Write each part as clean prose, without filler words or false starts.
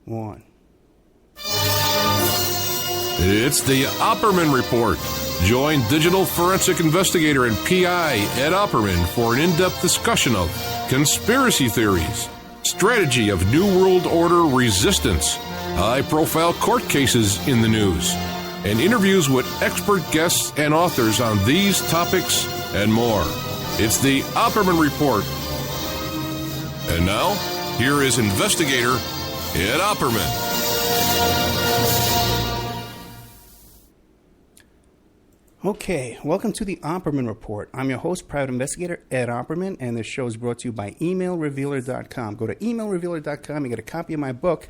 one. It's the Opperman Report. Join digital forensic investigator and PI Ed Opperman for an in-depth discussion of conspiracy theories, strategy of New World Order resistance, high-profile court cases in the news, and interviews with expert guests and authors on these topics and more. It's the Opperman Report. And now, here is investigator Ed Opperman. Okay, welcome to the Opperman Report. I'm your host, private investigator Ed Opperman, and this show is brought to you by emailrevealer.com. Go to emailrevealer.com, you get a copy of my book,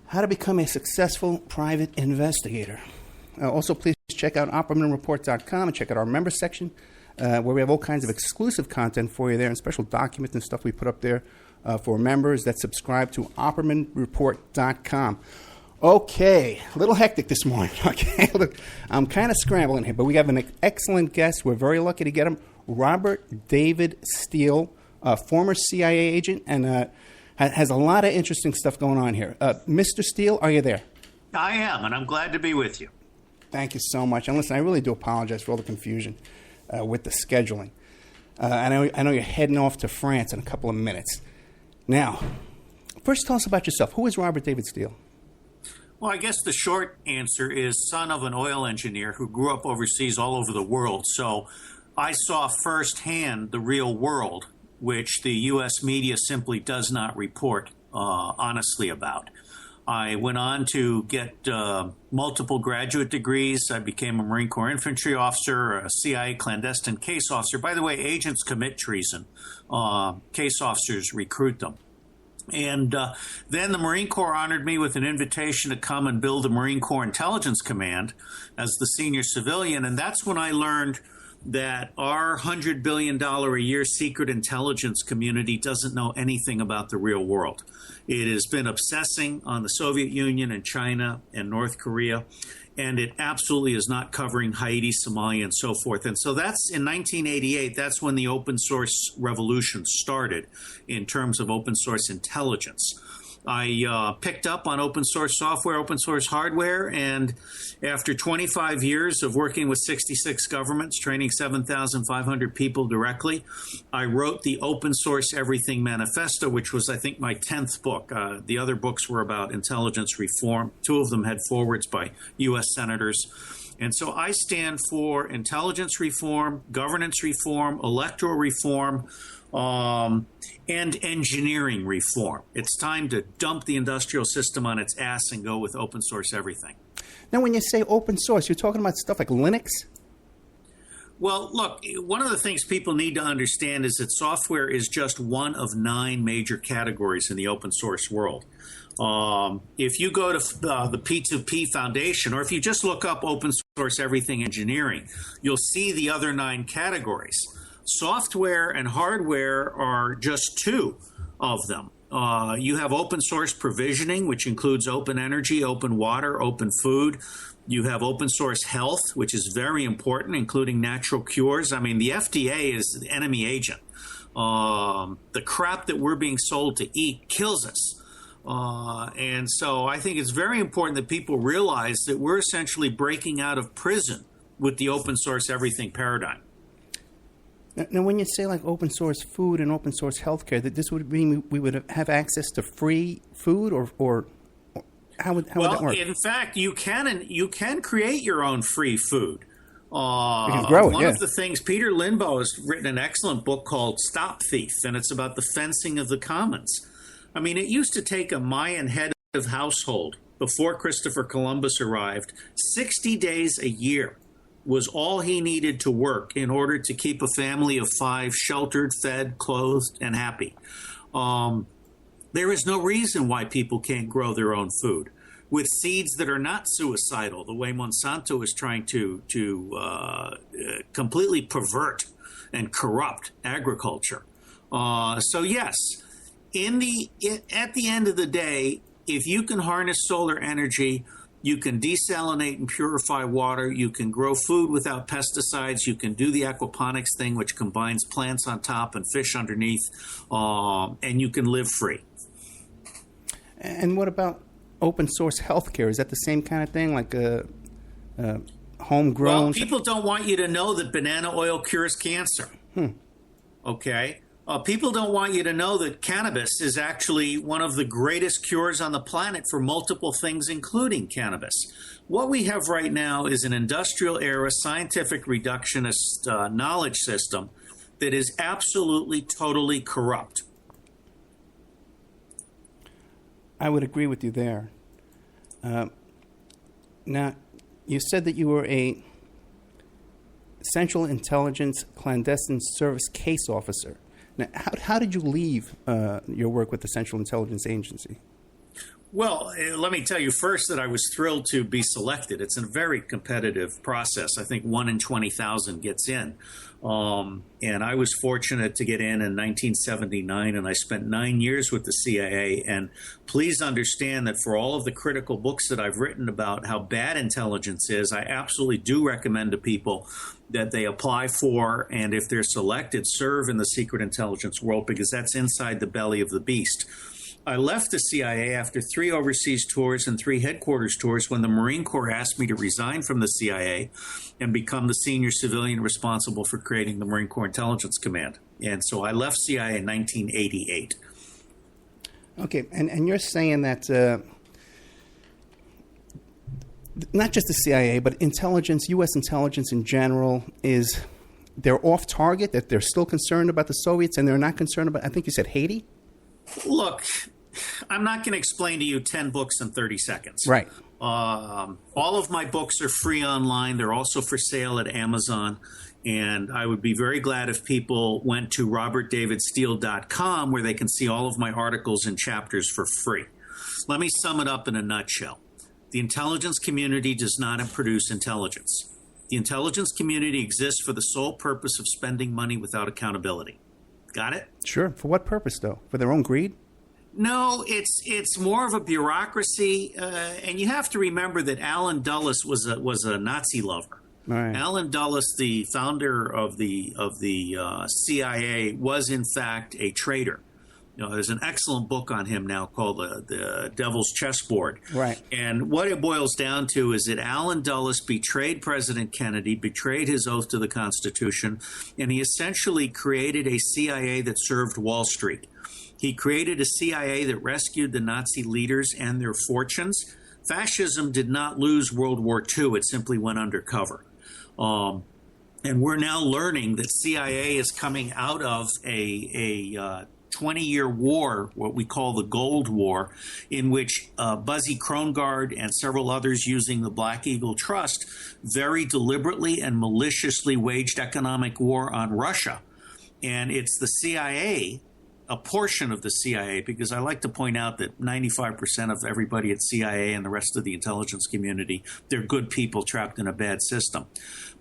How to Become a Successful Private Investigator. Also, please check out oppermanreport.com and check out our member section, where we have all kinds of exclusive content for you there and special documents and stuff we put up there for members that subscribe to oppermanreport.com. Okay, a little hectic this morning. Okay, I'm kind of scrambling here, but we have an excellent guest. We're very lucky to get him, Robert David Steele, a former CIA agent, and has a lot of interesting stuff going on here. Mr. Steele, are you there? I am, and I'm glad to be with you. Thank you so much. And listen, I really do apologize for all the confusion with the scheduling. I know you're heading off to France in a couple of minutes. Now, first tell us about yourself. Who is Robert David Steele? Well, I guess the short answer is son of an oil engineer who grew up overseas all over the world. So I saw firsthand the real world, which the U.S. media simply does not report honestly about. I went on to get multiple graduate degrees. I became a Marine Corps infantry officer, a CIA clandestine case officer. By the way, agents commit treason. Case officers recruit them. And then the Marine Corps honored me with an invitation to come and build a Marine Corps Intelligence Command as the senior civilian. And that's when I learned that our $100 billion a year secret intelligence community doesn't know anything about the real world. It has been obsessing on the Soviet Union and China and North Korea, and it absolutely is not covering Haiti, Somalia, and so forth. And so that's in 1988, that's when the open source revolution started in terms of open source intelligence. I picked up on open source software, open source hardware, and after 25 years of working with 66 governments, training 7,500 people directly, I wrote the Open Source Everything Manifesto, which was, I think, my 10th book. The other books were about intelligence reform. Two of them had forwards by U.S. senators. And so I stand for intelligence reform, governance reform, electoral reform, and engineering reform. It's time to dump the industrial system on its ass and go with open source everything. Now, when you say open source, you're talking about stuff like Linux? Well, look, one of the things people need to understand is that software is just one of 9 major categories in the open source world. If you go to the P2P Foundation, or if you just look up open source everything engineering, you'll see the other 9 categories. Software and hardware are just 2 of them. You have open source provisioning, which includes open energy, open water, open food. You have open source health, which is very important, including natural cures. I mean, the FDA is the enemy agent. The crap that we're being sold to eat kills us. And so I think it's very important that people realize that we're essentially breaking out of prison with the open source everything paradigm. Now, when you say like open source food and open source healthcare, that this would mean we would have access to free food, or how would that work? Well, in fact, you can create your own free food. You can grow it. One of the things, Peter Limbaugh has written an excellent book called Stop Thief, and it's about the fencing of the commons. I mean, it used to take a Mayan head of household before Christopher Columbus arrived 60 days a year was all he needed to work in order to keep a family of 5 sheltered, fed, clothed, and happy. There is no reason why people can't grow their own food with seeds that are not suicidal, the way Monsanto is trying to completely pervert and corrupt agriculture. So yes, at the end of the day, if you can harness solar energy, you can desalinate and purify water. You can grow food without pesticides. You can do the aquaponics thing, which combines plants on top and fish underneath, and you can live free. And what about open source healthcare? Is that the same kind of thing, like homegrown? Well, people don't want you to know that banana oil cures cancer. Okay? People don't want you to know that cannabis is actually one of the greatest cures on the planet for multiple things, including cannabis. What we have right now is an industrial era scientific reductionist knowledge system that is absolutely, totally corrupt. I would agree with you there. Now, you said that you were a Central Intelligence Clandestine Service case officer. Now, how did you leave your work with the Central Intelligence Agency? Well, let me tell you first that I was thrilled to be selected. It's a very competitive process. I think 1 in 20,000 gets in. And I was fortunate to get in 1979, and I spent 9 years with the CIA. And please understand that for all of the critical books that I've written about how bad intelligence is, I absolutely do recommend to people that they apply for, and if they're selected, serve in the secret intelligence world, because that's inside the belly of the beast. I left the CIA after 3 overseas tours and 3 headquarters tours when the Marine Corps asked me to resign from the CIA and become the senior civilian responsible for creating the Marine Corps Intelligence Command. And so I left CIA in 1988. Okay, and you're saying that not just the CIA, but intelligence, U.S. intelligence in general, they're off target, that they're still concerned about the Soviets and they're not concerned about, I think you said Haiti? Look, I'm not going to explain to you 10 books in 30 seconds. Right. All of my books are free online. They're also for sale at Amazon. And I would be very glad if people went to robertdavidsteele.com, where they can see all of my articles and chapters for free. Let me sum it up in a nutshell. The intelligence community does not produce intelligence. The intelligence community exists for the sole purpose of spending money without accountability. Got it? Sure. For what purpose, though? For their own greed? No, it's more of a bureaucracy, and you have to remember that Allen Dulles was a Nazi lover. Right. Allen Dulles, the founder of the CIA, was in fact a traitor. There's an excellent book on him now called The Devil's Chessboard. Right. And what it boils down to is that Allen Dulles betrayed President Kennedy, betrayed his oath to the Constitution, and he essentially created a CIA that served Wall Street. He created a CIA that rescued the Nazi leaders and their fortunes. Fascism did not lose World War II. It simply went undercover. And we're now learning that CIA is coming out of a 20-year war, what we call the Gold War, in which Buzzy Krongard and several others using the Black Eagle Trust very deliberately and maliciously waged economic war on Russia. And it's the CIA, a portion of the CIA, because I like to point out that 95% of everybody at CIA and the rest of the intelligence community, they're good people trapped in a bad system.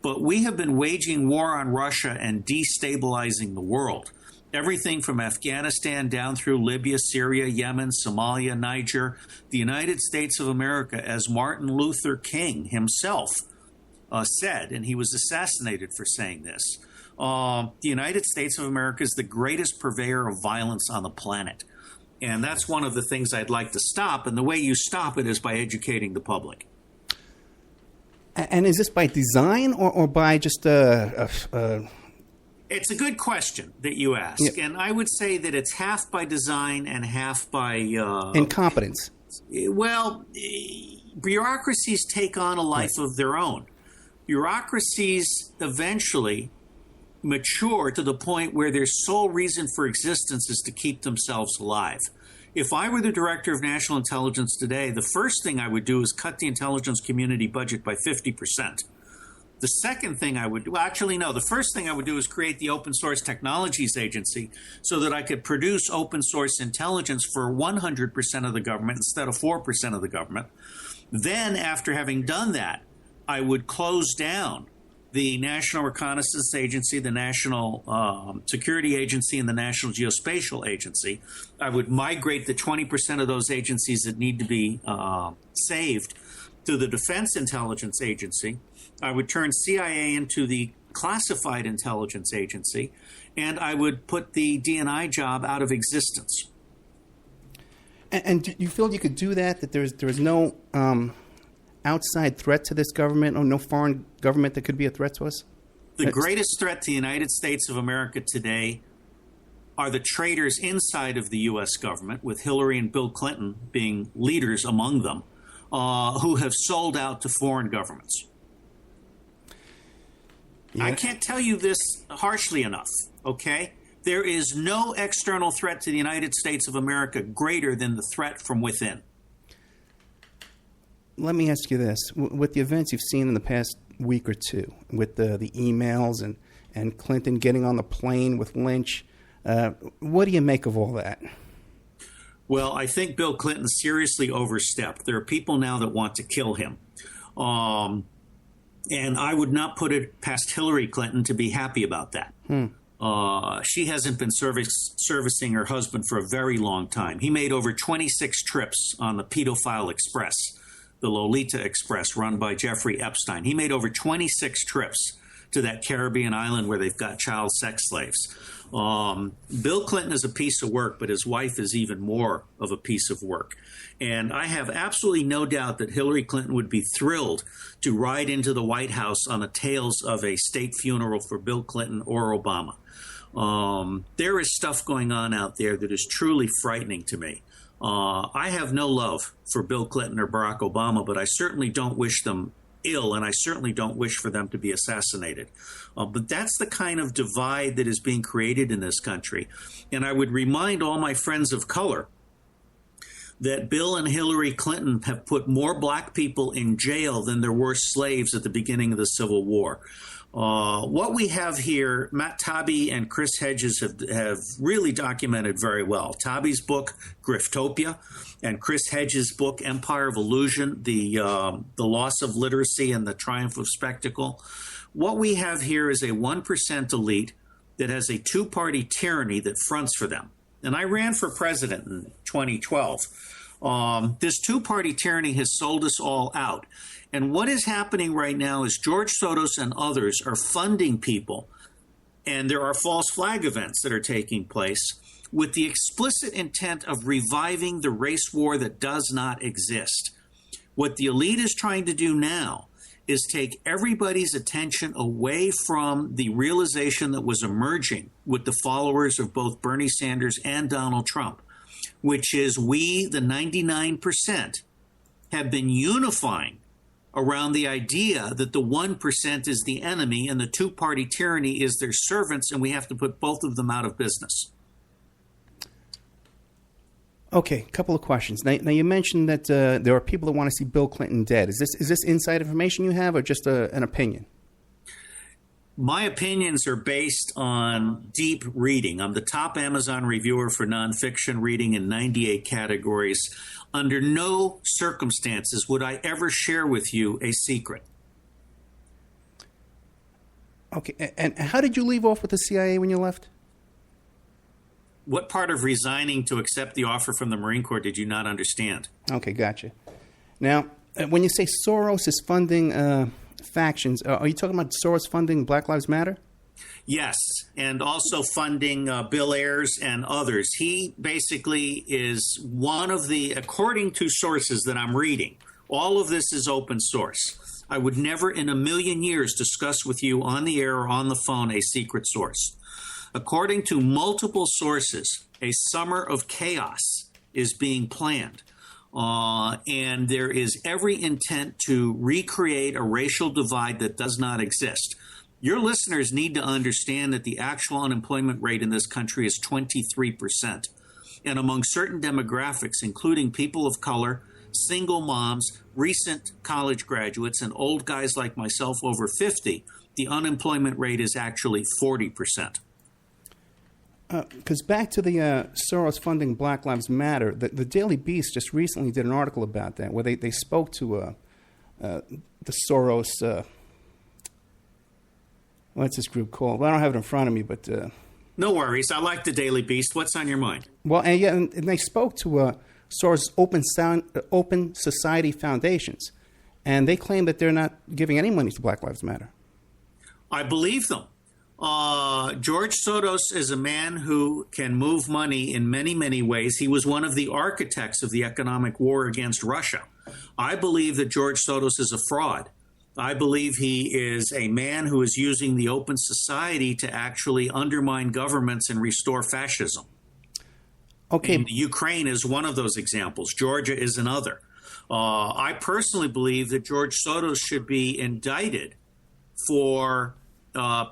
But we have been waging war on Russia and destabilizing the world. Everything from Afghanistan down through Libya, Syria, Yemen, Somalia, Niger. The United States of America, as Martin Luther King himself said, and he was assassinated for saying this, the United States of America is the greatest purveyor of violence on the planet. And that's one of the things I'd like to stop. And the way you stop it is by educating the public. And is this by design or by just It's a good question that you ask. Yeah. And I would say that it's half by design and half by incompetence. Well, bureaucracies take on a life of their own. Bureaucracies eventually mature to the point where their sole reason for existence is to keep themselves alive. If I were the director of national intelligence today, the first thing I would do is cut the intelligence community budget by 50%. The second thing I would do, the first thing I would do is create the Open Source Technologies Agency so that I could produce open source intelligence for 100% of the government instead of 4% of the government. Then, after having done that, I would close down the National Reconnaissance Agency, the National Security Agency, and the National Geospatial Agency. I would migrate the 20% of those agencies that need to be saved to the Defense Intelligence Agency. I would turn CIA into the Classified Intelligence Agency, and I would put the DNI job out of existence. And do you feel you could do that? That there's no outside threat to this government, or no foreign government that could be a threat to us? The greatest threat to the United States of America today are the traitors inside of the U.S. government, with Hillary and Bill Clinton being leaders among them, who have sold out to foreign governments. Yeah. I can't tell you this harshly enough, okay? There is no external threat to the United States of America greater than the threat from within. Let me ask you this. With the events you've seen in the past week or two, with the emails and Clinton getting on the plane with Lynch, what do you make of all that? Well, I think Bill Clinton seriously overstepped. There are people now that want to kill him. And I would not put it past Hillary Clinton to be happy about that. She hasn't been servicing her husband for a very long time. He made over 26 trips on the Pedophile Express, the Lolita Express, run by Jeffrey Epstein. He made over 26 trips to that Caribbean island where they've got child sex slaves. Bill Clinton is a piece of work, but his wife is even more of a piece of work. And I have absolutely no doubt that Hillary Clinton would be thrilled to ride into the White House on the tails of a state funeral for Bill Clinton or Obama. There is stuff going on out there that is truly frightening to me. I have no love for Bill Clinton or Barack Obama, but I certainly don't wish them ill, and I certainly don't wish for them to be assassinated. But that's the kind of divide that is being created in this country. And I would remind all my friends of color that Bill and Hillary Clinton have put more black people in jail than there were slaves at the beginning of the Civil War. What we have here, Matt Taibbi and Chris Hedges have really documented very well. Taibbi's book, Griftopia, and Chris Hedges' book, Empire of Illusion, the loss of literacy and the triumph of spectacle. What we have here is a 1% elite that has a two-party tyranny that fronts for them. And I ran for president in 2012. This two-party tyranny has sold us all out. And what is happening right now is George Soros and others are funding people, and there are false flag events that are taking place with the explicit intent of reviving the race war that does not exist. What the elite is trying to do now is take everybody's attention away from the realization that was emerging with the followers of both Bernie Sanders and Donald Trump, which is we, the 99%, have been unifying around the idea that the 1% is the enemy and the two-party tyranny is their servants, and we have to put both of them out of business. Okay, a couple of questions. Now you mentioned that there are people that want to see Bill Clinton dead. Is this inside information you have, or just an opinion? My opinions are based on deep reading. I'm the top Amazon reviewer for nonfiction reading in 98 categories. Under no circumstances would I ever share with you a secret. Okay, and how did you leave off with the CIA when you left? What part of resigning to accept the offer from the Marine Corps did you not understand? Okay, gotcha. Now, when you say Soros is funding factions, are you talking about Soros funding Black Lives Matter? Yes, and also funding Bill Ayers and others. He basically is one of the, according to sources that I'm reading, all of this is open source. I would never in a million years discuss with you on the air or on the phone a secret source. According to multiple sources, a summer of chaos is being planned. And there is every intent to recreate a racial divide that does not exist. Your listeners need to understand that the actual unemployment rate in this country is 23%. And among certain demographics, including people of color, single moms, recent college graduates, and old guys like myself over 50, the unemployment rate is actually 40%. Because back to the Soros funding Black Lives Matter, the Daily Beast just recently did an article about that, where they spoke to the Soros, what's this group called? Well, I don't have it in front of me, but... No worries. I like the Daily Beast. What's on your mind? Well, and they spoke to Soros Open Society Foundations, and they claim that they're not giving any money to Black Lives Matter. I believe them. George Soros is a man who can move money in many, many ways. He was one of the architects of the economic war against Russia. I believe that George Soros is a fraud. I believe he is a man who is using the open society to actually undermine governments and restore fascism. Okay. And Ukraine is one of those examples. Georgia is another. I personally believe that George Soros should be indicted for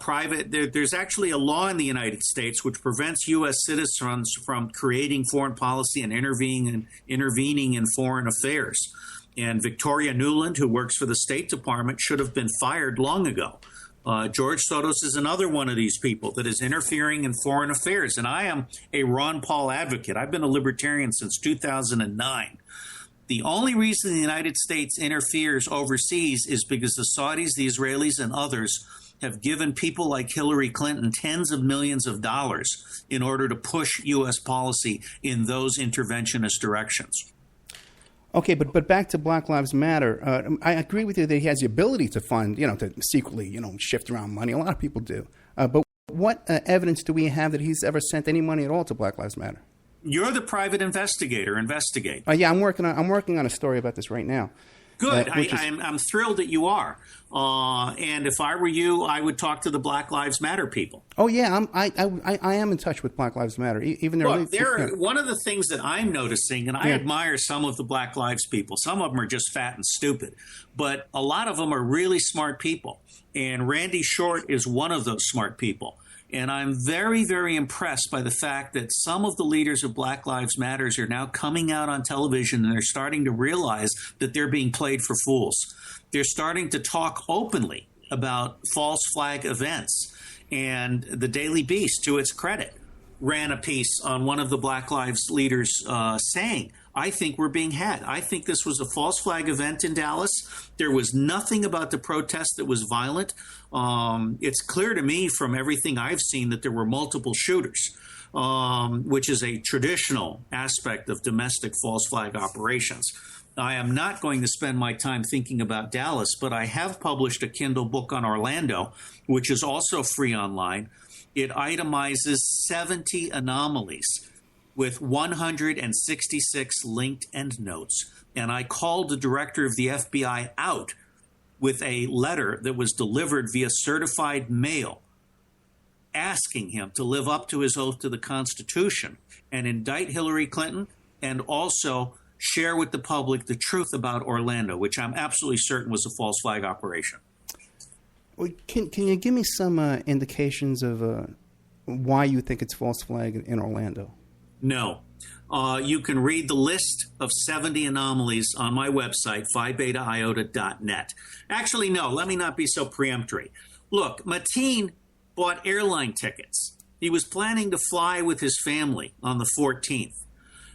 private. There's actually a law in the United States which prevents U.S. citizens from creating foreign policy and intervening in foreign affairs. And Victoria Nuland, who works for the State Department, should have been fired long ago. George Soros is another one of these people that is interfering in foreign affairs. And I am a Ron Paul advocate. I've been a libertarian since 2009. The only reason the United States interferes overseas is because the Saudis, the Israelis, and others have given people like Hillary Clinton tens of millions of dollars in order to push U.S. policy in those interventionist directions. Okay, but back to Black Lives Matter. I agree with you that he has the ability to fund, to secretly, shift around money. A lot of people do. But what evidence do we have that he's ever sent any money at all to Black Lives Matter? You're the private investigator. Investigate. Yeah, I'm working on a story about this right now. Good. I'm thrilled that you are. And if I were you, I would talk to the Black Lives Matter people. Oh yeah, I am in touch with Black Lives Matter. Even one of the things that I'm noticing, and I admire some of the Black Lives people. Some of them are just fat and stupid, but a lot of them are really smart people. And Randy Short is one of those smart people. And I'm very, very impressed by the fact that some of the leaders of Black Lives Matters are now coming out on television and they're starting to realize that they're being played for fools. They're starting to talk openly about false flag events. And the Daily Beast, to its credit, ran a piece on one of the Black Lives leaders saying, I think we're being had. I think this was a false flag event in Dallas. There was nothing about the protest that was violent. It's clear to me from everything I've seen that there were multiple shooters, which is a traditional aspect of domestic false flag operations. I am not going to spend my time thinking about Dallas, but I have published a Kindle book on Orlando, which is also free online. It itemizes 70 anomalies with 166 linked endnotes. And I called the director of the FBI out with a letter that was delivered via certified mail, asking him to live up to his oath to the Constitution and indict Hillary Clinton and also share with the public the truth about Orlando, which I'm absolutely certain was a false flag operation. Well, can you give me some indications of why you think it's false flag in Orlando? No. You can read the list of 70 anomalies on my website, phibetaiota.net. Actually, no, let me not be so preemptory. Look, Mateen bought airline tickets. He was planning to fly with his family on the 14th.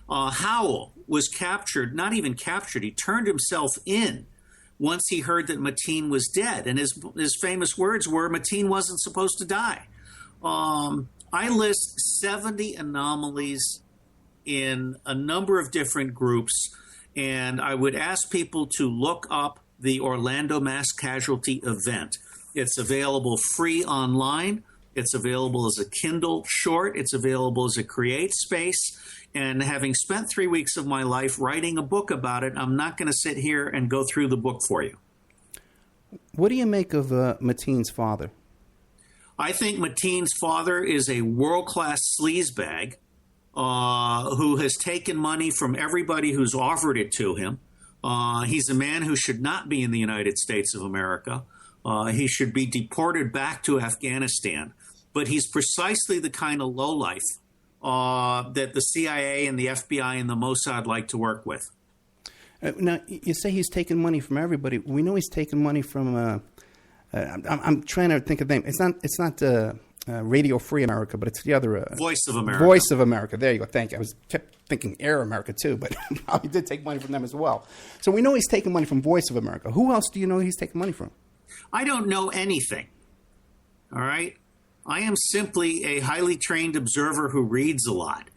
Howell was captured, not even captured, he turned himself in once he heard that Mateen was dead. And his famous words were, Mateen wasn't supposed to die. I list 70 anomalies in a number of different groups, and I would ask people to look up the Orlando mass casualty event. It's available free online. It's available as a Kindle short. It's available as a Create Space. And having spent 3 weeks of my life writing a book about it, I'm not going to sit here and go through the book for you. What do you make of Mateen's father? I think Mateen's father is a world-class sleazebag who has taken money from everybody who's offered it to him. He's a man who should not be in the United States of America. He should be deported back to Afghanistan. But he's precisely the kind of lowlife that the CIA and the FBI and the Mossad like to work with. Now, you say he's taking money from everybody. We know he's taking money from I'm trying to think of the name. It's not Radio Free America, but it's the other Voice of America. Voice of America. There you go. Thank you. I kept thinking Air America too, but probably did take money from them as well. So we know he's taking money from Voice of America. Who else do you know he's taking money from? I don't know anything. All right. I am simply a highly trained observer who reads a lot.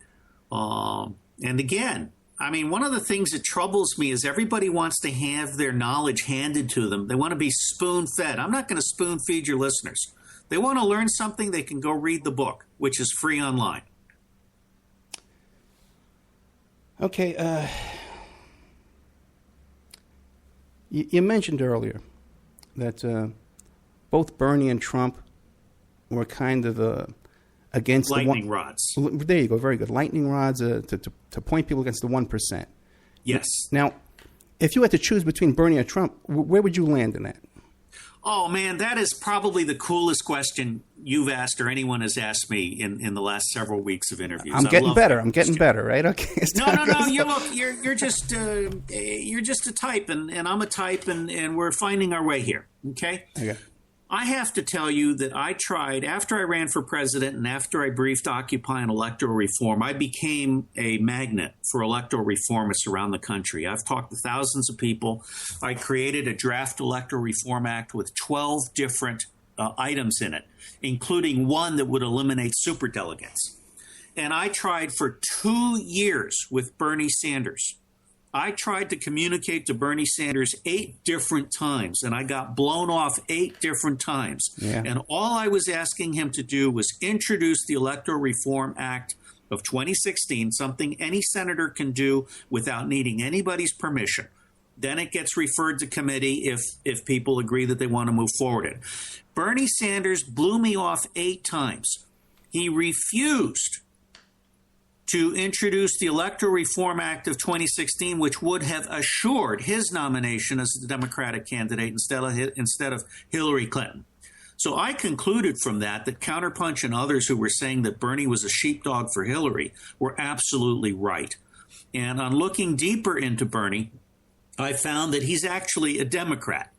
And again, I mean, one of the things that troubles me is everybody wants to have their knowledge handed to them. They want to be spoon-fed. I'm not going to spoon-feed your listeners. They want to learn something, they can go read the book, which is free online. Okay. You mentioned earlier that both Bernie and Trump were kind of against lightning rods. There you go. Very good. Lightning rods to point people against the 1%. Yes. Now, if you had to choose between Bernie and Trump, where would you land in that? Oh, man, that is probably the coolest question you've asked or anyone has asked me in the last several weeks of interviews. I'm getting better, right? Okay. No. You're just a type, and I'm a type, and we're finding our way here. Okay. I have to tell you that I tried, after I ran for president and after I briefed Occupy on electoral reform, I became a magnet for electoral reformists around the country. I've talked to thousands of people. I created a draft electoral reform act with 12 different items in it, including one that would eliminate superdelegates. And I tried for 2 years with Bernie Sanders. I tried to communicate to Bernie Sanders 8 different times, and I got blown off 8 different times. Yeah. And all I was asking him to do was introduce the Electoral Reform Act of 2016, something any senator can do without needing anybody's permission. Then it gets referred to committee if people agree that they want to move forward it. Bernie Sanders blew me off 8 times. He refused to introduce the Electoral Reform Act of 2016, which would have assured his nomination as the Democratic candidate instead of Hillary Clinton. So I concluded from that Counterpunch and others who were saying that Bernie was a sheepdog for Hillary were absolutely right. And on looking deeper into Bernie, I found that he's actually a Democrat.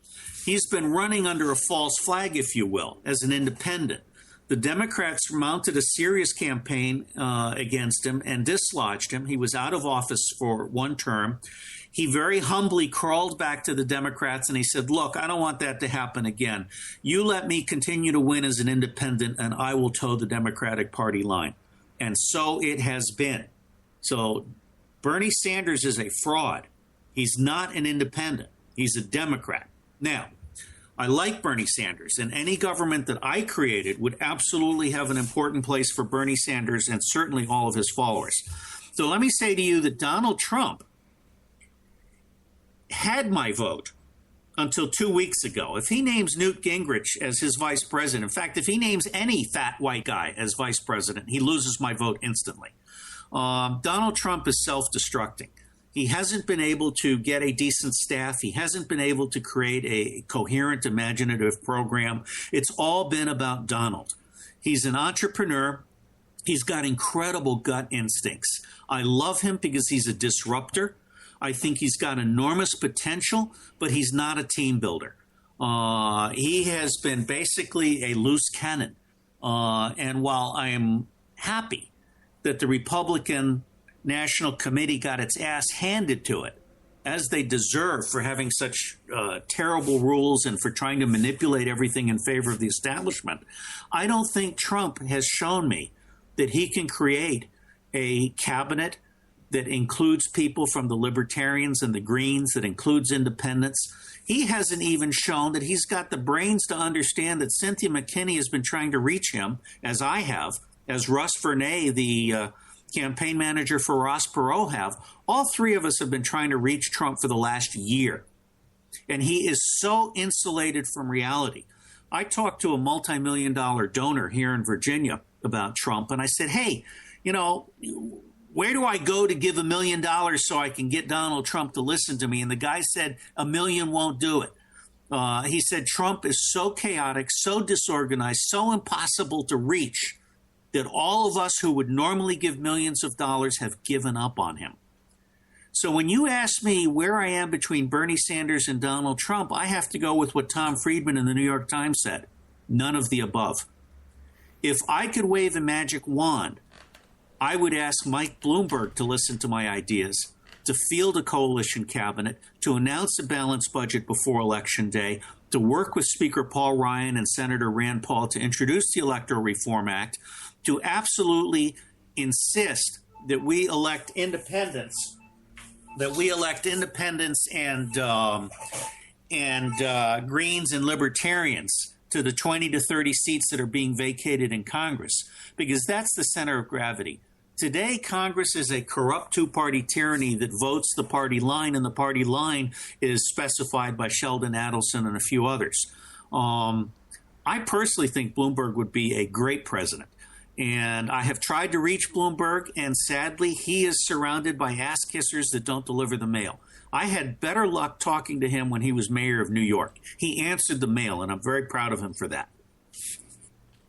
He's been running under a false flag, if you will, as an independent. The Democrats mounted a serious campaign against him and dislodged him. He was out of office for 1 term. He very humbly crawled back to the Democrats and he said, look, I don't want that to happen again. You let me continue to win as an independent and I will toe the Democratic Party line. And so it has been. So Bernie Sanders is a fraud. He's not an independent. He's a Democrat. Now, I like Bernie Sanders, and any government that I created would absolutely have an important place for Bernie Sanders and certainly all of his followers. So let me say to you that Donald Trump had my vote until 2 weeks ago. If he names Newt Gingrich as his vice president, in fact, if he names any fat white guy as vice president, he loses my vote instantly. Donald Trump is self-destructing. He hasn't been able to get a decent staff. He hasn't been able to create a coherent, imaginative program. It's all been about Donald. He's an entrepreneur. He's got incredible gut instincts. I love him because he's a disruptor. I think he's got enormous potential, but he's not a team builder. He has been basically a loose cannon. And while I am happy that the Republican National Committee got its ass handed to it, as they deserve for having such terrible rules and for trying to manipulate everything in favor of the establishment, I don't think Trump has shown me that he can create a cabinet that includes people from the Libertarians and the Greens, that includes independents. He hasn't even shown that he's got the brains to understand that Cynthia McKinney has been trying to reach him, as I have, as Russ Vernay, the campaign manager for Ross Perot, have. All 3 of us have been trying to reach Trump for the last year. And he is so insulated from reality. I talked to a multi-million-dollar donor here in Virginia about Trump, and I said, hey, you know, where do I go to give $1 million so I can get Donald Trump to listen to me? And the guy said, $1 million won't do it. He said, Trump is so chaotic, so disorganized, so impossible to reach that all of us who would normally give millions of dollars have given up on him. So when you ask me where I am between Bernie Sanders and Donald Trump, I have to go with what Tom Friedman in the New York Times said. None of the above. If I could wave a magic wand, I would ask Mike Bloomberg to listen to my ideas, to field a coalition cabinet, to announce a balanced budget before Election Day, to work with Speaker Paul Ryan and Senator Rand Paul to introduce the Electoral Reform Act, to absolutely insist that we elect independents, and Greens and Libertarians to the 20 to 30 seats that are being vacated in Congress, because that's the center of gravity. Today, Congress is a corrupt two-party tyranny that votes the party line, and the party line is specified by Sheldon Adelson and a few others. I personally think Bloomberg would be a great president. And I have tried to reach Bloomberg, and sadly, he is surrounded by ass-kissers that don't deliver the mail. I had better luck talking to him when he was mayor of New York. He answered the mail, and I'm very proud of him for that.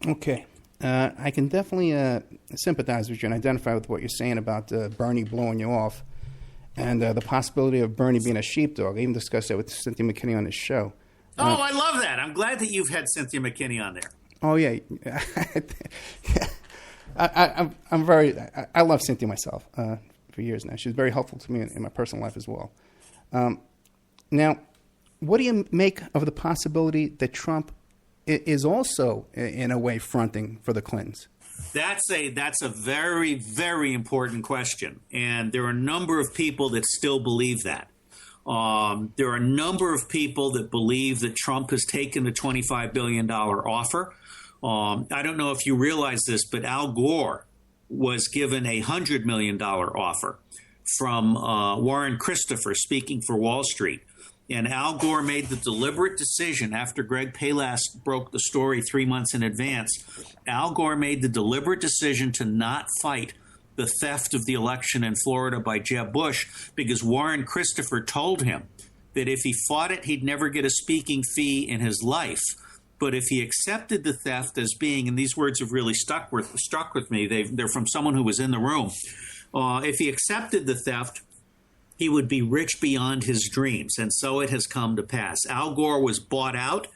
Okay. I can definitely sympathize with you and identify with what you're saying about Bernie blowing you off and the possibility of Bernie being a sheepdog. I even discussed that with Cynthia McKinney on his show. I love that. I'm glad that you've had Cynthia McKinney on there. Oh, yeah. I love Cynthia myself for years now. She's very helpful to me in my personal life as well. Now, what do you make of the possibility that Trump is also, in a way, fronting for the Clintons? That's a very, very important question. And there are a number of people that still believe that. There are a number of people that believe that Trump has taken the $25 billion offer. I don't know if you realize this, but Al Gore was given a $100 million offer from Warren Christopher, speaking for Wall Street. And Al Gore made the deliberate decision after Greg Palas broke the story 3 months in advance. Al Gore made the deliberate decision to not fight the theft of the election in Florida by Jeb Bush because Warren Christopher told him that if he fought it, he'd never get a speaking fee in his life. But if he accepted the theft as being, and these words have really struck with me, they're from someone who was in the room. If he accepted the theft, he would be rich beyond his dreams. And so it has come to pass. Al Gore was bought out.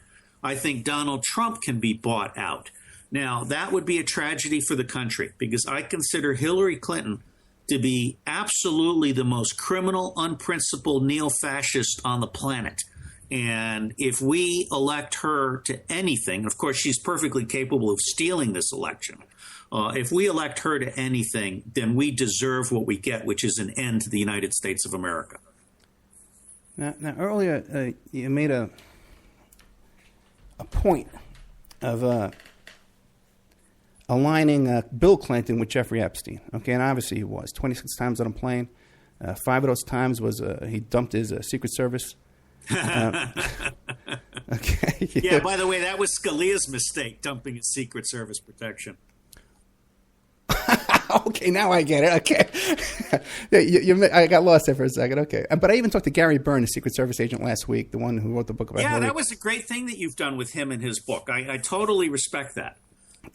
I think Donald Trump can be bought out. Now, that would be a tragedy for the country because I consider Hillary Clinton to be absolutely the most criminal, unprincipled neo-fascist on the planet. And if we elect her to anything, of course, she's perfectly capable of stealing this election. If we elect her to anything, then we deserve what we get, which is an end to the United States of America. Now earlier, you made a point of aligning Bill Clinton with Jeffrey Epstein. Okay, and obviously he was 26 times on a plane. 5 of those times was he dumped his Secret Service. Okay. Yeah. By the way, that was Scalia's mistake, dumping his Secret Service protection. Okay, now I get it. Okay. I got lost there for a second. Okay. But I even talked to Gary Byrne, the Secret Service agent, last week, the one who wrote the book about Hillary. That was a great thing that you've done with him in his book. I totally respect that.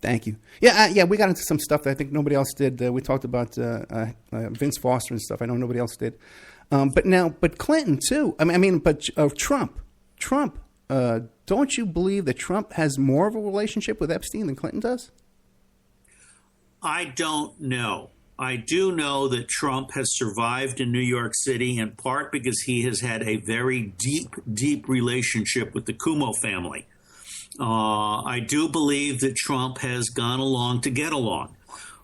Thank you. Yeah, we got into some stuff that I think nobody else did. We talked about Vince Foster and stuff. I know nobody else did. But Clinton, too. Trump. Don't you believe that Trump has more of a relationship with Epstein than Clinton does? I don't know. I do know that Trump has survived in New York City in part because he has had a very deep, deep relationship with the Cuomo family. I do believe that Trump has gone along to get along.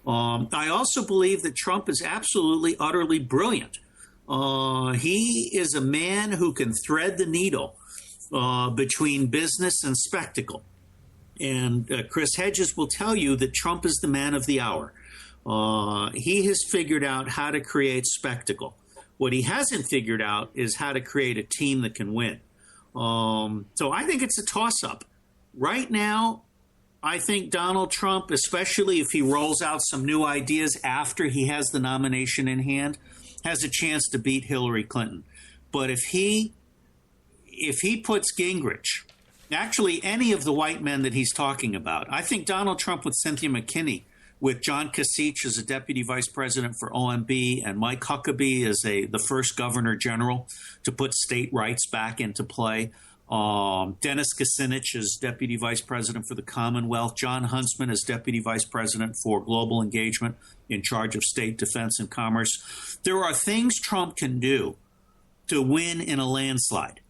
I also believe that Trump is absolutely, utterly brilliant. He is a man who can thread the needle between business and spectacle. And Chris Hedges will tell you that Trump is the man of the hour. He has figured out how to create spectacle. What he hasn't figured out is how to create a team that can win. So I think it's a toss-up. Right now, I think Donald Trump, especially if he rolls out some new ideas after he has the nomination in hand, has a chance to beat Hillary Clinton. But if he puts Gingrich, actually any of the white men that he's talking about, I think Donald Trump with Cynthia McKinney, with John Kasich as a deputy vice president for OMB and Mike Huckabee as the first governor general to put state rights back into play, Dennis Kucinich as deputy vice president for the Commonwealth, John Huntsman as deputy vice president for global engagement in charge of state defense and commerce. There are things Trump can do to win in a landslide.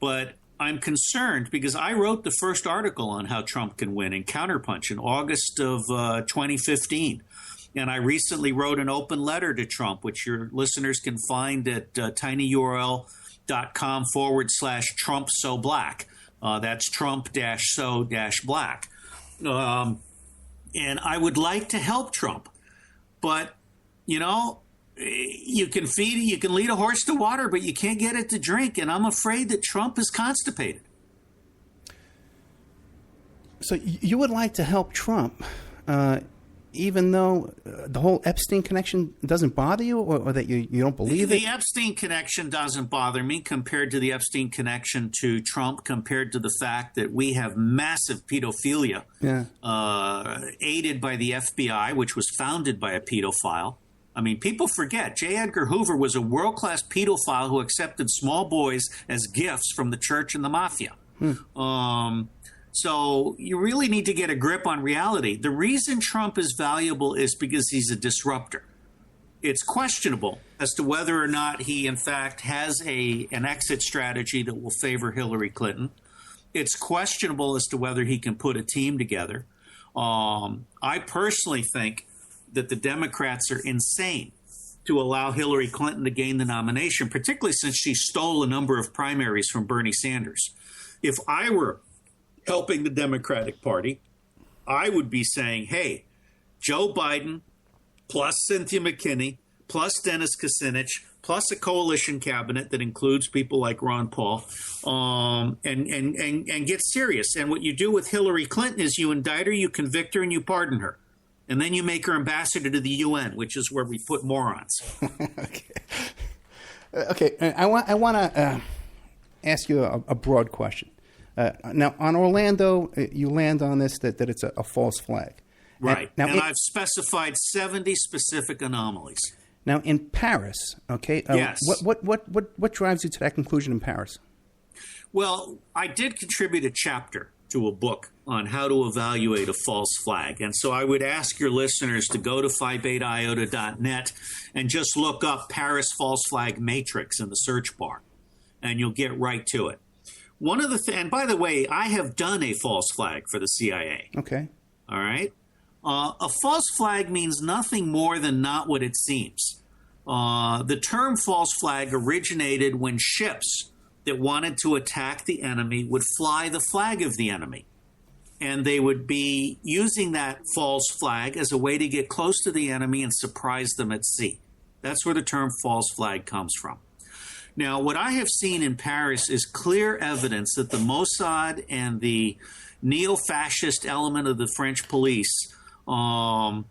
But I'm concerned because I wrote the first article on how Trump can win in Counterpunch in August of 2015. And I recently wrote an open letter to Trump, which your listeners can find at tinyurl.com/Trump So Black. That's Trump-so-black. And I would like to help Trump, but, you know, you can lead a horse to water, but you can't get it to drink. And I'm afraid that Trump is constipated. So you would like to help Trump, even though the whole Epstein connection doesn't bother you, or that you don't believe it? The Epstein connection doesn't bother me compared to the Epstein connection to Trump, compared to the fact that we have massive pedophilia aided by the FBI, which was founded by a pedophile. I mean, people forget J. Edgar Hoover was a world-class pedophile who accepted small boys as gifts from the church and the mafia. So you really need to get a grip on reality. The reason Trump is valuable is because he's a disruptor. It's questionable as to whether or not he, in fact, has an exit strategy that will favor Hillary Clinton. It's questionable as to whether he can put a team together. I personally think that the Democrats are insane to allow Hillary Clinton to gain the nomination, particularly since she stole a number of primaries from Bernie Sanders. If I were helping the Democratic Party, I would be saying, hey, Joe Biden plus Cynthia McKinney plus Dennis Kucinich plus a coalition cabinet that includes people like Ron Paul, and get serious. And what you do with Hillary Clinton is you indict her, you convict her, and you pardon her. And then you make her ambassador to the UN, which is where we put morons. Okay. I want to ask you a broad question. Now, on Orlando, you land on this that it's a false flag. Right. And I've specified 70 specific anomalies. Now, in Paris, okay, yes. What drives you to that conclusion in Paris? Well, I did contribute a chapter to a book on how to evaluate a false flag. And so I would ask your listeners to go to phi-beta-iota.net and just look up Paris false flag matrix in the search bar, and you'll get right to it. One of the and by the way, I have done a false flag for the CIA. Okay. All right. A false flag means nothing more than not what it seems. The term false flag originated when ships that wanted to attack the enemy would fly the flag of the enemy. And they would be using that false flag as a way to get close to the enemy and surprise them at sea. That's where the term false flag comes from. Now, what I have seen in Paris is clear evidence that the Mossad and the neo-fascist element of the French police and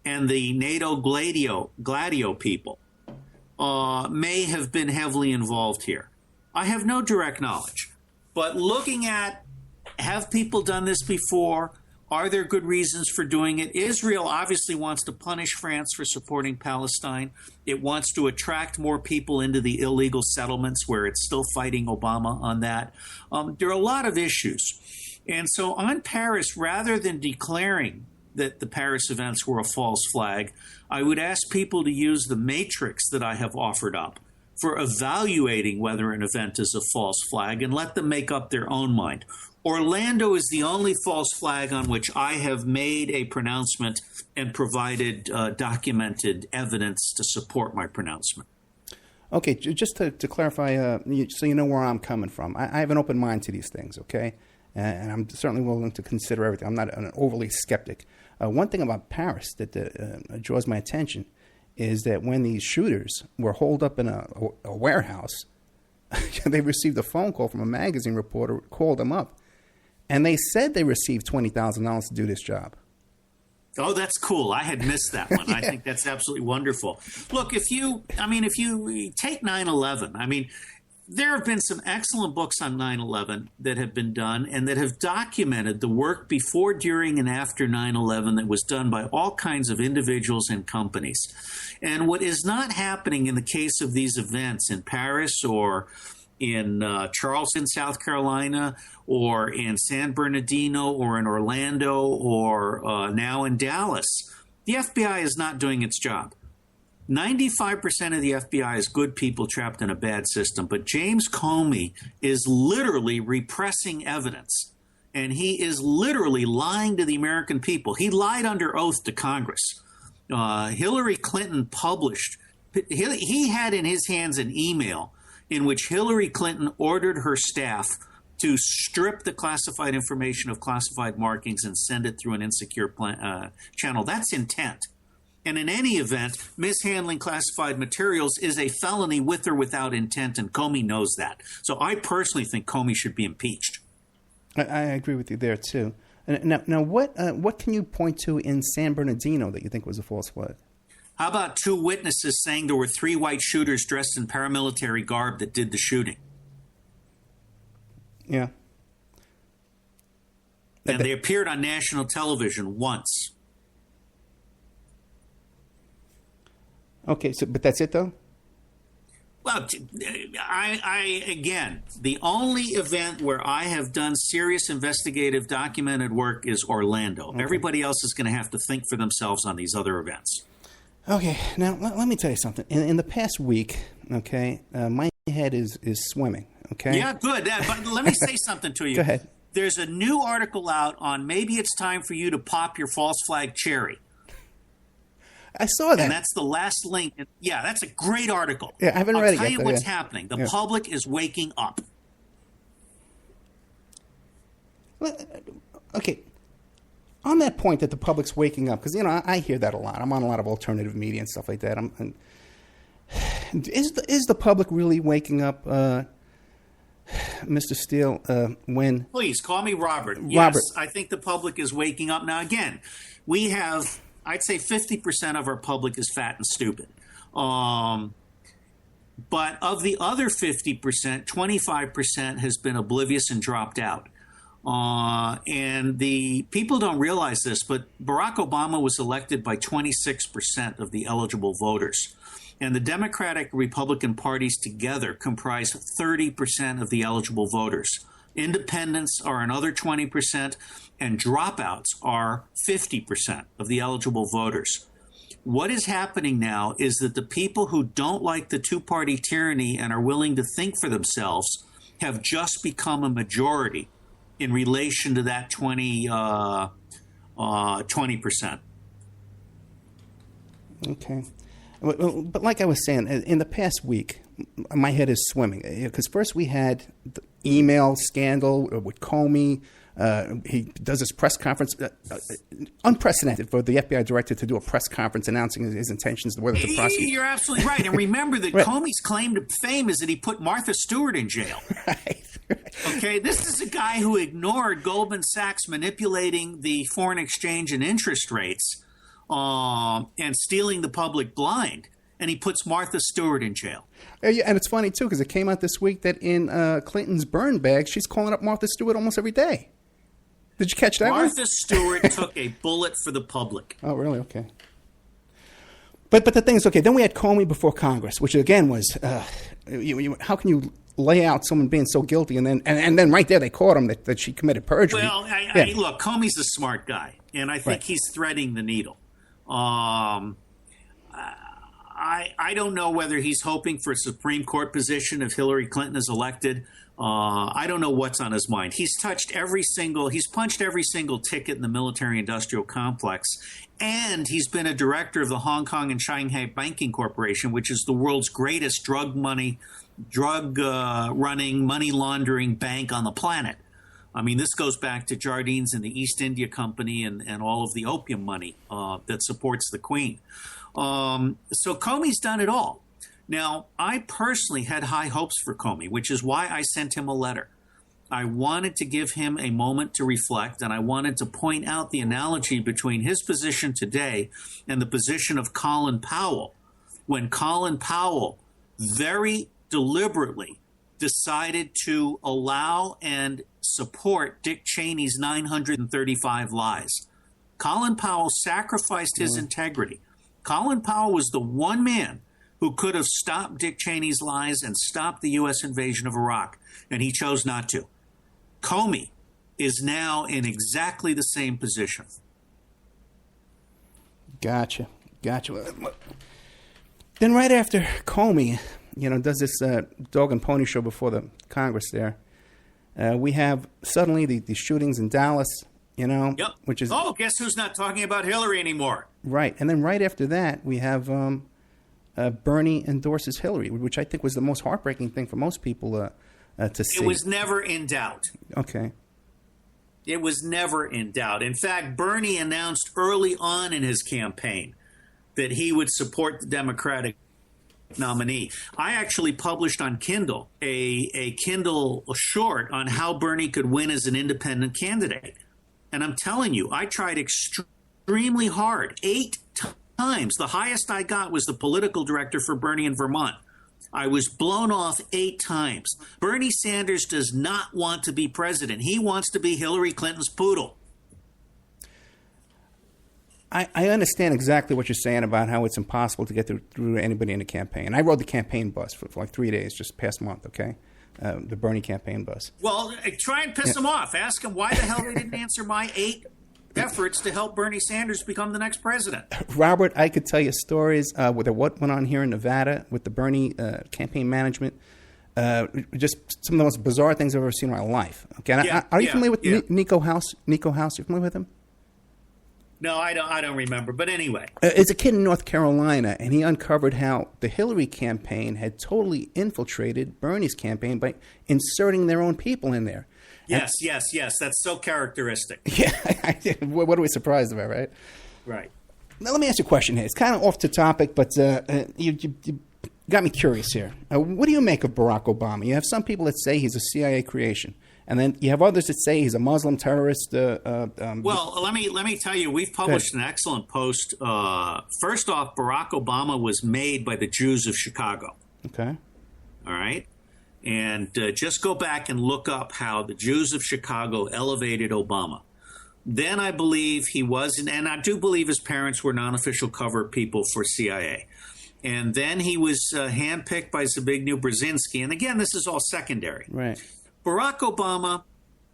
the NATO Gladio people may have been heavily involved here. I have no direct knowledge, but looking at, have people done this before? Are there good reasons for doing it? Israel obviously wants to punish France for supporting Palestine. It wants to attract more people into the illegal settlements where it's still fighting Obama on that. There are a lot of issues. And so on Paris, rather than declaring that the Paris events were a false flag, I would ask people to use the matrix that I have offered up for evaluating whether an event is a false flag and let them make up their own mind. Orlando is the only false flag on which I have made a pronouncement and provided documented evidence to support my pronouncement. Okay, just to clarify, so you know where I'm coming from. I have an open mind to these things, okay? And I'm certainly willing to consider everything. I'm not an overly skeptic. One thing about Paris that draws my attention is that when these shooters were holed up in a warehouse, they received a phone call from a magazine reporter who called them up. And they said they received $20,000 to do this job. Oh, that's cool. I had missed that one. Yeah. I think that's absolutely wonderful. Look, if you take 9/11, there have been some excellent books on 9/11 that have been done and that have documented the work before, during, and after 9/11 that was done by all kinds of individuals and companies. And what is not happening in the case of these events in Paris or in Charleston, South Carolina, or in San Bernardino, or in Orlando, or now in Dallas, the FBI is not doing its job. 95% of the FBI is good people trapped in a bad system, but James Comey is literally repressing evidence, and he is literally lying to the American people. He lied under oath to Congress. Hillary Clinton published, he had in his hands an email in which Hillary Clinton ordered her staff to strip the classified information of classified markings and send it through an insecure channel. That's intent. And in any event, mishandling classified materials is a felony with or without intent, and Comey knows that. So I personally think Comey should be impeached. I agree with you there, too. Now what can you point to in San Bernardino that you think was a false flag? How about 2 witnesses saying there were 3 white shooters dressed in paramilitary garb that did the shooting? Yeah. And they appeared on national television once. Okay, but that's it, though? Well, again, the only event where I have done serious investigative documented work is Orlando. Okay. Everybody else is going to have to think for themselves on these other events. Okay, now let me tell you something. In the past week, okay, my head is swimming, okay? Yeah, good. But let me say something to you. Go ahead. There's a new article out on maybe it's time for you to pop your false flag cherry. I saw that. And that's the last link. Yeah, that's a great article. Yeah, I haven't read it yet. I'll tell you what's happening. The public is waking up. Okay. On that point that the public's waking up, because, I hear that a lot. I'm on a lot of alternative media and stuff like that. Is the public really waking up, Mr. Steele, when... Please, call me Robert. Yes, I think the public is waking up. Now, again, we have... I'd say 50% of our public is fat and stupid. But of the other 50%, 25% has been oblivious and dropped out. And the people don't realize this, but Barack Obama was elected by 26% of the eligible voters. And the Democratic Republican parties together comprise 30% of the eligible voters. Independents are another 20%, and dropouts are 50% of the eligible voters. What is happening now is that the people who don't like the two-party tyranny and are willing to think for themselves have just become a majority in relation to that 20%. Okay. But like I was saying, in the past week, my head is swimming. Because first we had the email scandal with Comey. He does his press conference, unprecedented for the FBI director to do a press conference announcing his intentions, whether to prosecute. You're absolutely right. And remember that Right. Comey's claim to fame is that he put Martha Stewart in jail. Right. Okay, this is a guy who ignored Goldman Sachs manipulating the foreign exchange and interest rates and stealing the public blind. And he puts Martha Stewart in jail. Yeah, and it's funny, too, because it came out this week that in Clinton's burn bag, she's calling up Martha Stewart almost every day. Did you catch that Martha Stewart took a bullet for the public. Oh, really? Okay. But the thing is, okay, then we had Comey before Congress, which again was, how can you lay out someone being so guilty and then right there they caught him that she committed perjury? Well, look, Comey's a smart guy, and I think he's threading the needle. I don't know whether he's hoping for a Supreme Court position if Hillary Clinton is elected. I don't know what's on his mind. He's punched every single ticket in the military-industrial complex, and he's been a director of the Hong Kong and Shanghai Banking Corporation, which is the world's greatest drug running, money laundering bank on the planet. I mean, this goes back to Jardines and the East India Company and all of the opium money that supports the Queen. So Comey's done it all. Now, I personally had high hopes for Comey, which is why I sent him a letter. I wanted to give him a moment to reflect, and I wanted to point out the analogy between his position today and the position of Colin Powell, when Colin Powell very deliberately decided to allow and support Dick Cheney's 935 lies. Colin Powell sacrificed his integrity. Colin Powell was the one man who could have stopped Dick Cheney's lies and stopped the U.S. invasion of Iraq, and he chose not to. Comey is now in exactly the same position. Gotcha. Then right after Comey, does this dog and pony show before the Congress there, we have suddenly the shootings in Dallas, Yep. which is... Oh, guess who's not talking about Hillary anymore? Right. And then right after that, we have Bernie endorses Hillary, which I think was the most heartbreaking thing for most people to see. It was never in doubt. Okay. It was never in doubt. In fact, Bernie announced early on in his campaign that he would support the Democratic nominee. I actually published on Kindle a Kindle short on how Bernie could win as an independent candidate. And I'm telling you, I tried extremely hard, 8 times. The highest I got was the political director for Bernie in Vermont. I was blown off 8 times. Bernie Sanders does not want to be president. He wants to be Hillary Clinton's poodle. I understand exactly what you're saying about how it's impossible to get through anybody in the campaign. I rode the campaign bus for like 3 days just past month, okay? The Bernie campaign bus. Well, try and piss him off. Ask him why the hell they didn't answer my 8 efforts to help Bernie Sanders become the next president. Robert, I could tell you stories with what went on here in Nevada with the Bernie campaign management. Just some of the most bizarre things I've ever seen in my life. Okay, are you familiar with Nico House? Nico House, you familiar with him? No, I don't remember. But anyway. It's a kid in North Carolina, and he uncovered how the Hillary campaign had totally infiltrated Bernie's campaign by inserting their own people in there. Yes. That's so characteristic. Yeah. What are we surprised about, right? Right. Now, let me ask you a question here. It's kind of off the topic, but you got me curious here. What do you make of Barack Obama? You have some people that say he's a CIA creation. And then you have others that say he's a Muslim terrorist. Well, let me tell you, we've published an excellent post. First off, Barack Obama was made by the Jews of Chicago. Okay. All right. And just go back and look up how the Jews of Chicago elevated Obama. Then I believe he was, and I do believe his parents were non-official cover people for CIA. And then he was handpicked by Zbigniew Brzezinski. And again, this is all secondary. Right. Barack Obama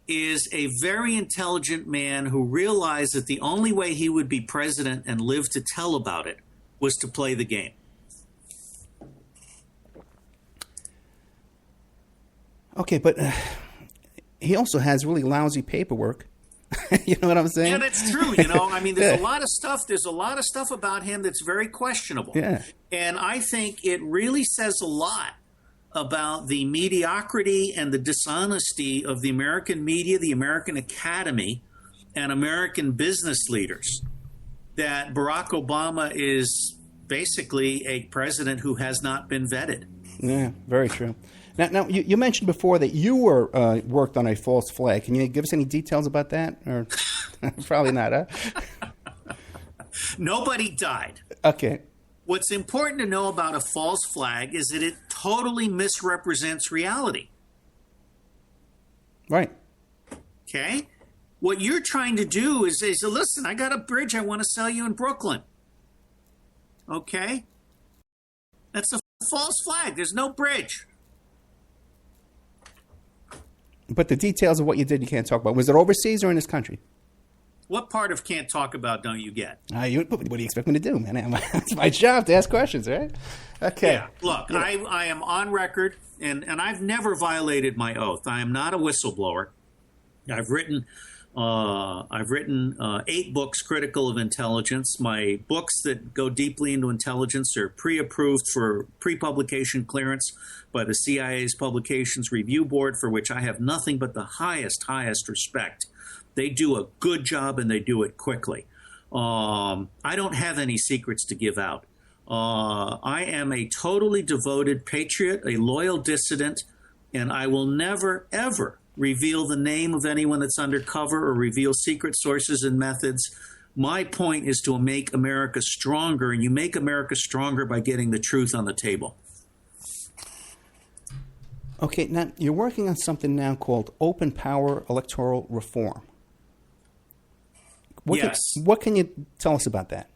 is a very intelligent man who realized that the only way he would be president and live to tell about it was to play the game. Okay, but he also has really lousy paperwork. You know what I'm saying? Yeah, that's true. You know, I mean, there's a lot of stuff. There's a lot of stuff about him that's very questionable. Yeah. And I think it really says a lot about the mediocrity and the dishonesty of the American media, the American Academy, and American business leaders, that Barack Obama is basically a president who has not been vetted. Yeah, very true. Now you mentioned before that you were worked on a false flag. Can you give us any details about that? Or probably not, huh? Nobody died. Okay. What's important to know about a false flag is that it totally misrepresents reality. Right. Okay? What you're trying to do is say, listen, I got a bridge I want to sell you in Brooklyn. Okay? That's a false flag. There's no bridge. But the details of what you did, you can't talk about. Was it overseas or in this country? What part of can't talk about don't you get? What do you expect me to do, man? It's my job to ask questions, right? Okay. Yeah. Look, yeah. I am on record, and I've never violated my oath. I am not a whistleblower. I've written 8 books critical of intelligence. My books that go deeply into intelligence are pre-approved for pre-publication clearance by the CIA's Publications Review Board, for which I have nothing but the highest respect. They do a good job, and they do it quickly. I don't have any secrets to give out. I am a totally devoted patriot, a loyal dissident, and I will never, ever reveal the name of anyone that's undercover or reveal secret sources and methods. My point is to make America stronger, and you make America stronger by getting the truth on the table. Okay, now you're working on something now called Open Power Electoral Reform. What can you tell us about that?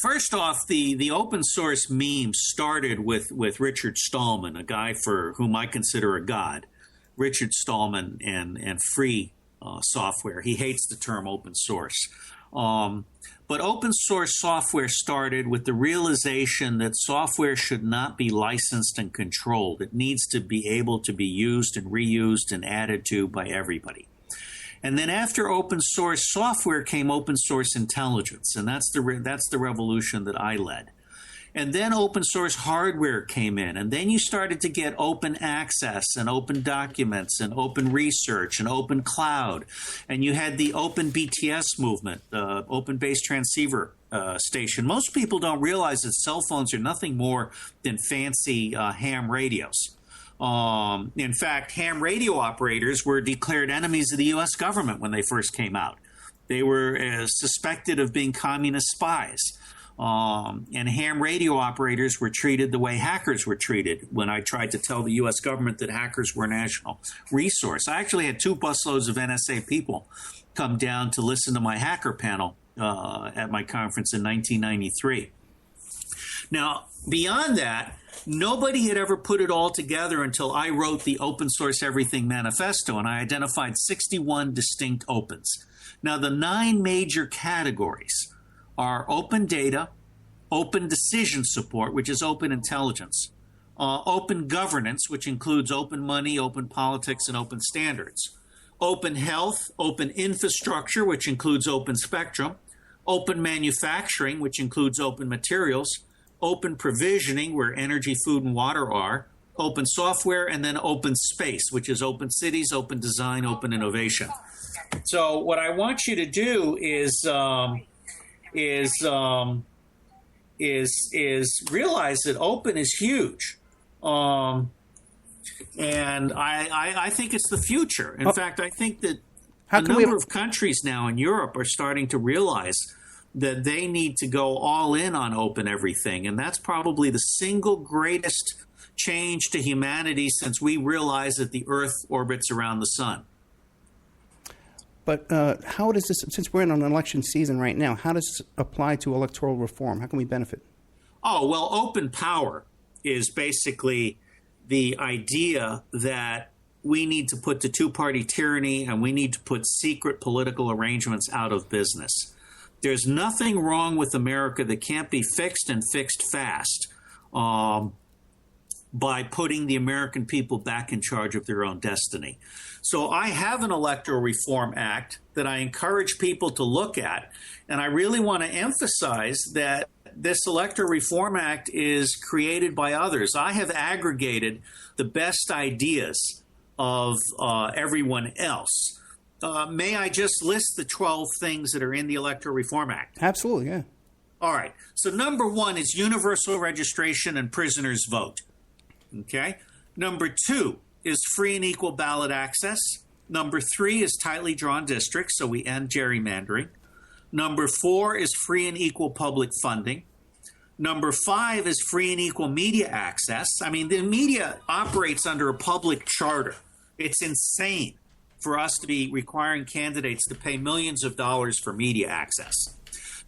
First off, the open source meme started with Richard Stallman, a guy for whom I consider a god. Richard Stallman and free software. He hates the term open source. But open source software started with the realization that software should not be licensed and controlled. It needs to be able to be used and reused and added to by everybody. And then after open source software came open source intelligence, and that's the revolution that I led. And then open source hardware came in. And then you started to get open access and open documents and open research and open cloud. And you had the open BTS movement, open base transceiver station. Most people don't realize that cell phones are nothing more than fancy ham radios. In fact, ham radio operators were declared enemies of the U.S. government when they first came out. They were suspected of being communist spies. And ham radio operators were treated the way hackers were treated when I tried to tell the U.S. government that hackers were a national resource. I actually had 2 busloads of NSA people come down to listen to my hacker panel at my conference in 1993. Now, beyond that, nobody had ever put it all together until I wrote the Open Source Everything Manifesto, and I identified 61 distinct opens. Now, the 9 major categories are open data, open decision support, which is open intelligence, open governance, which includes open money, open politics, and open standards, open health, open infrastructure, which includes open spectrum, open manufacturing, which includes open materials, open provisioning, where energy, food, and water are, open software, and then open space, which is open cities, open design, open innovation. So what I want you to do is realize that open is huge. And I think it's the future. In fact, I think that a number of countries now in Europe are starting to realize that they need to go all in on open everything. And that's probably the single greatest change to humanity since we realize that the Earth orbits around the sun. But how does this, since we're in an election season right now, how does this apply to electoral reform? How can we benefit? Oh, well, open power is basically the idea that we need to put the 2-party tyranny and we need to put secret political arrangements out of business. There's nothing wrong with America that can't be fixed and fixed fast by putting the American people back in charge of their own destiny. So I have an Electoral Reform Act that I encourage people to look at, and I really want to emphasize that this Electoral Reform Act is created by others. I have aggregated the best ideas of everyone else. May I just list the 12 things that are in the Electoral Reform Act? Absolutely, yeah. All right. So number 1 is universal registration and prisoners vote. Okay. Number 2 is free and equal ballot access. Number 3 is tightly drawn districts, so we end gerrymandering. Number 4 is free and equal public funding. Number 5 is free and equal media access. I mean, the media operates under a public charter. It's insane for us to be requiring candidates to pay millions of dollars for media access.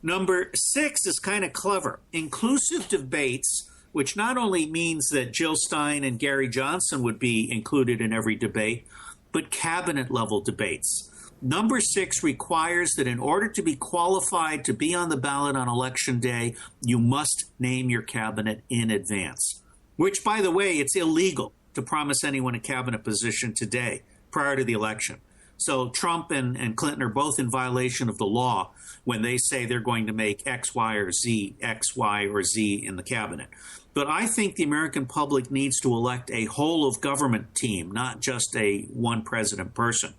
Number 6 is kind of clever. Inclusive debates, which not only means that Jill Stein and Gary Johnson would be included in every debate, but cabinet-level debates. Number 6 requires that in order to be qualified to be on the ballot on Election Day, you must name your cabinet in advance, which, by the way, it's illegal to promise anyone a cabinet position today prior to the election. So Trump and Clinton are both in violation of the law when they say they're going to make X, Y, or Z in the cabinet. But I think the American public needs to elect a whole of government team, not just a one president person.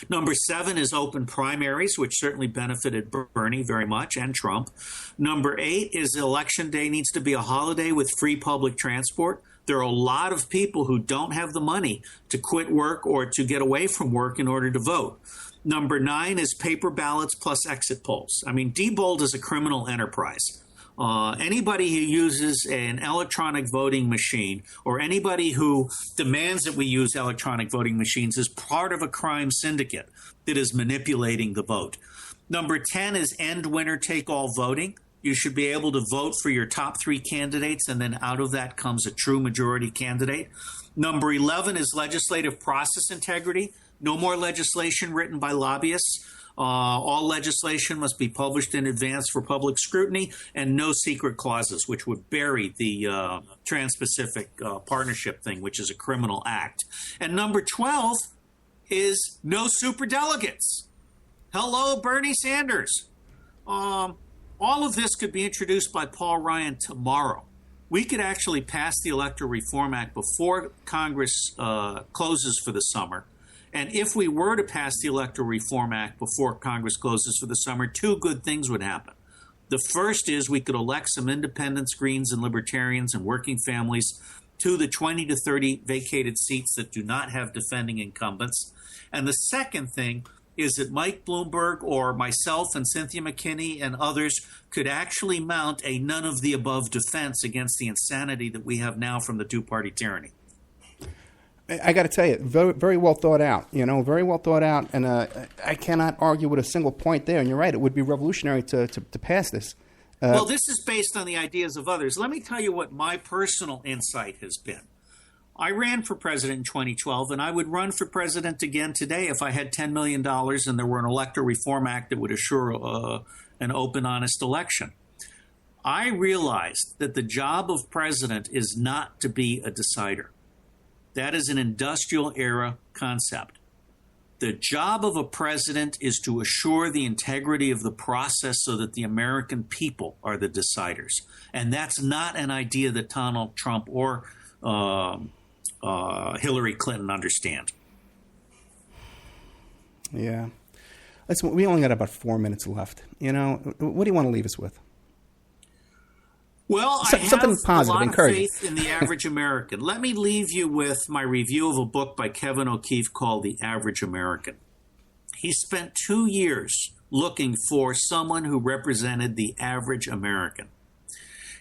Number 7 is open primaries, which certainly benefited Bernie very much and Trump. Number 8 is Election Day needs to be a holiday with free public transport. There are a lot of people who don't have the money to quit work or to get away from work in order to vote. Number 9 is paper ballots plus exit polls. I mean, Diebold is a criminal enterprise. Anybody who uses an electronic voting machine or anybody who demands that we use electronic voting machines is part of a crime syndicate that is manipulating the vote. Number 10 is end winner take all voting. You should be able to vote for your top 3 candidates, and then out of that comes a true majority candidate. Number 11 is legislative process integrity. No more legislation written by lobbyists. All legislation must be published in advance for public scrutiny, and no secret clauses, which would bury the Trans-Pacific Partnership thing, which is a criminal act. And number 12 is no superdelegates. Hello, Bernie Sanders. all of this could be introduced by Paul Ryan tomorrow. We could actually pass the Electoral Reform Act before Congress closes for the summer. And if we were to pass the Electoral Reform Act before Congress closes for the summer, two good things would happen. The first is we could elect some independents, Greens, and Libertarians and working families to the 20 to 30 vacated seats that do not have defending incumbents. And the second thing is that Mike Bloomberg or myself and Cynthia McKinney and others could actually mount a none-of-the-above defense against the insanity that we have now from the two-party tyranny. I got to tell you, very, very well thought out. Very well thought out, and I cannot argue with a single point there. And you're right; it would be revolutionary to pass this. Well, this is based on the ideas of others. Let me tell you what my personal insight has been. I ran for president in 2012, and I would run for president again today if I had $10 million and there were an Electoral Reform Act that would assure an open, honest election. I realized that the job of president is not to be a decider. That is an industrial era concept. The job of a president is to assure the integrity of the process so that the American people are the deciders. And that's not an idea that Donald Trump or Hillary Clinton understand. Yeah. We only got about 4 minutes left. What do you want to leave us with? Well, I have a lot of faith in the average American. Let me leave you with my review of a book by Kevin O'Keefe called The Average American. He spent 2 years looking for someone who represented the average American.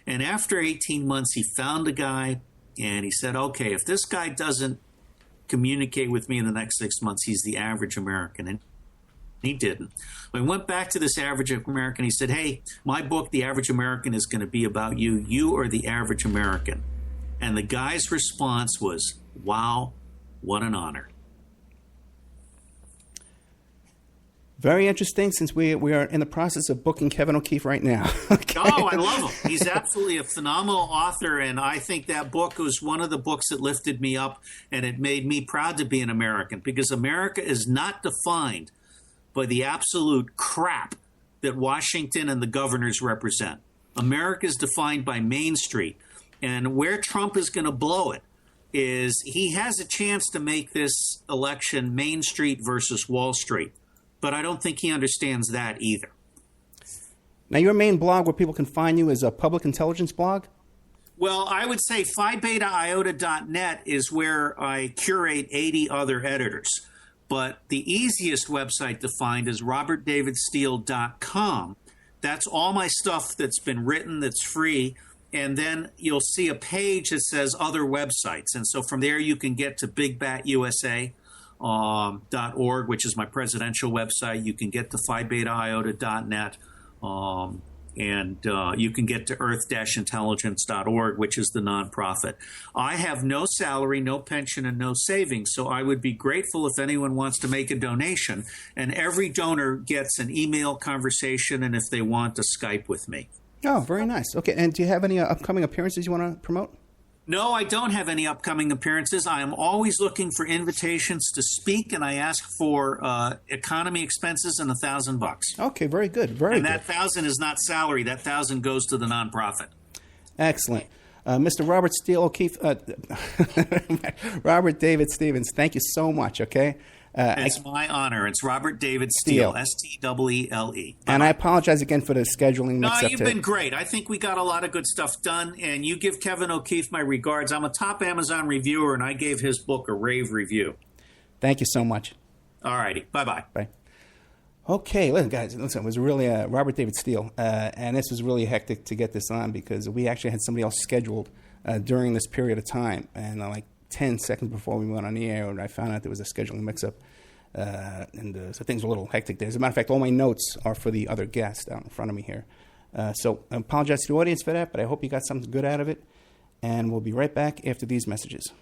And after 18 months, he found a guy, and he said, okay, if this guy doesn't communicate with me in the next 6 months, he's the average American. And he didn't. When he went back to this average American, he said, hey, my book, The Average American, is going to be about you. You are the average American. And the guy's response was, wow, what an honor. Very interesting, since we are in the process of booking Kevin O'Keefe right now. Okay. Oh, I love him. He's absolutely a phenomenal author, and I think that book was one of the books that lifted me up, and it made me proud to be an American, because America is not defined by the absolute crap that Washington and the governors represent. America is defined by Main Street. And where Trump is going to blow it is he has a chance to make this election Main Street versus Wall Street. But I don't think he understands that either. Now, your main blog where people can find you is a public intelligence blog? Well, I would say phibetaiota.net is where I curate 80 other editors. But the easiest website to find is robertdavidsteele.com. That's all my stuff that's been written, that's free. And then you'll see a page that says other websites. And so from there you can get to bigbatusa.org, which is my presidential website. You can get to phibetaiota.net. And you can get to earth-intelligence.org, which is the nonprofit. I have no salary, no pension, and no savings, so I would be grateful if anyone wants to make a donation. And every donor gets an email conversation, and if they want, to Skype with me. Oh, very nice. Okay, and do you have any upcoming appearances you want to promote? No, I don't have any upcoming appearances. I am always looking for invitations to speak, and I ask for economy expenses and $1,000. Okay, very good. Very good. And that $1,000 is not salary. That $1,000 goes to the nonprofit. Excellent. Mr. Robert Steele O'Keefe, Robert David Stevens, thank you so much, okay? It's my honor. It's Robert David Steele, Steele. And I apologize again for the scheduling mix-up. No, you've been great. I think we got a lot of good stuff done, and you give Kevin O'Keefe my regards. I'm a top Amazon reviewer, and I gave his book a rave review. Thank you so much. All righty. Bye-bye. Bye. Okay, listen, guys, it was really Robert David Steele, and this was really hectic to get this on because we actually had somebody else scheduled during this period of time, and like 10 seconds before we went on the air, I found out there was a scheduling mix-up, and so things were a little hectic there. As a matter of fact, all my notes are for the other guest out in front of me here. So I apologize to the audience for that, but I hope you got something good out of it, and we'll be right back after these messages.